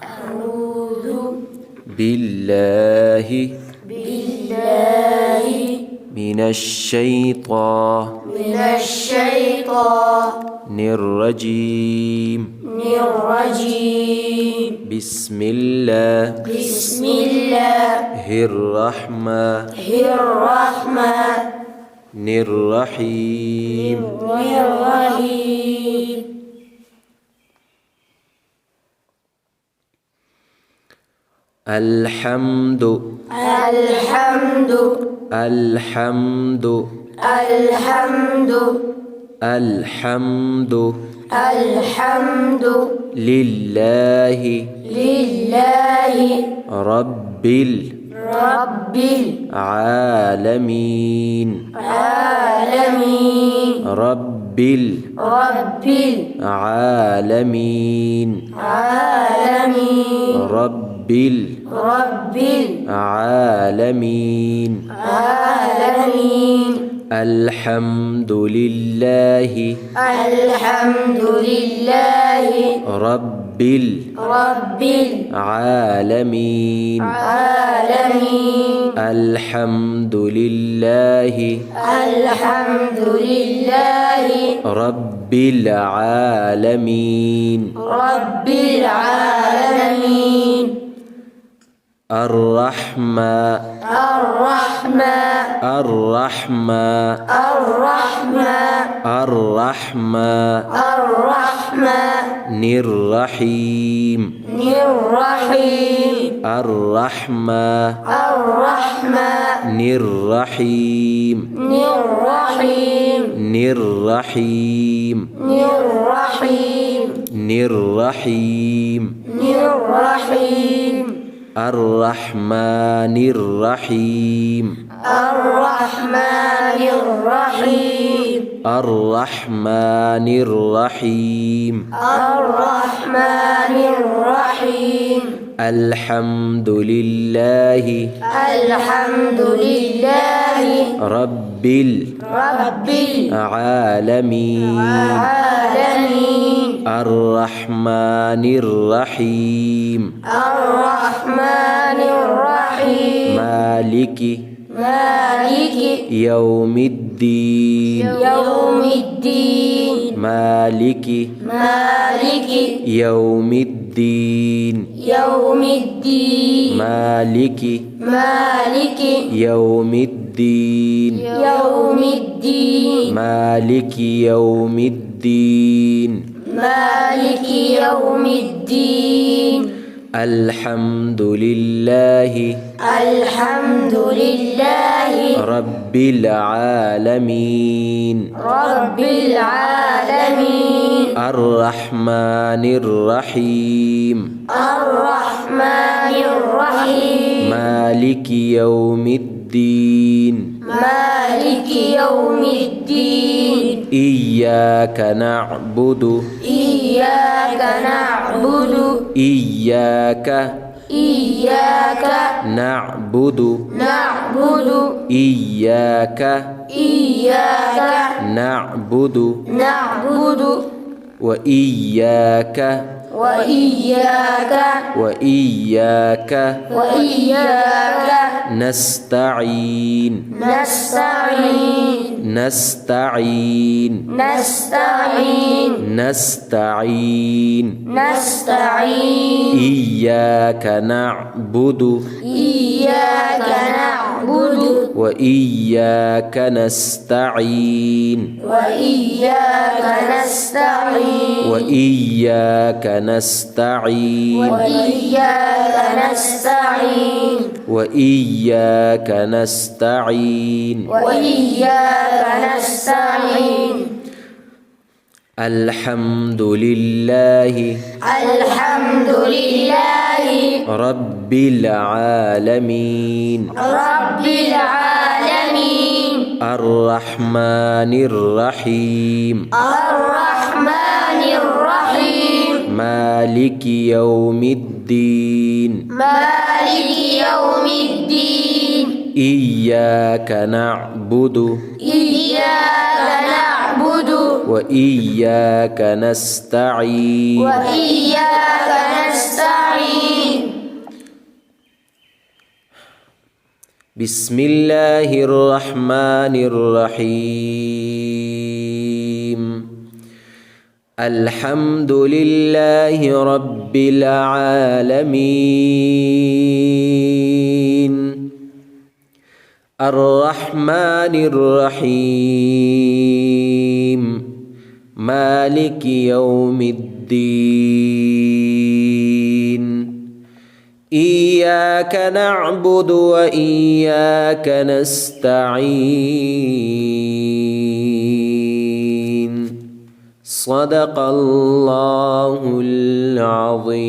أعوذ بالله من الشيطان الرجيم بسم الله الرحمن الرحيم الحمد لله رب العالمين رب العالمين رب العالمين الحمد لله رب العالمين الحمد لله رب العالمين الرحمن الرحيم الرحمن الرحيم الحمد لله رب العالمين الرحمن الرحيم مالك يوم الدين مالك يوم الدين مالك يوم الدين مالك يوم الدين الحمد لله رب العالمين الرحمن الرحيم مالك يوم الدين إياك نعبد إياك نعبد إياك نعبد وإياك نستعين إياك نعبد وإياك نستعين وإياك نستعين وإياك نستعين الحمد لله رب العالمين الرحمن الرحيم مالك يوم الدين إياك نعبد وإياك نستعين وإياك نستعين بسم الله الرحمن الرحيم الحمد لله رب العالمين الرحمن الرحيم مالك يوم الدين إياك نعبد وإياك نستعين صدق الله العظيم.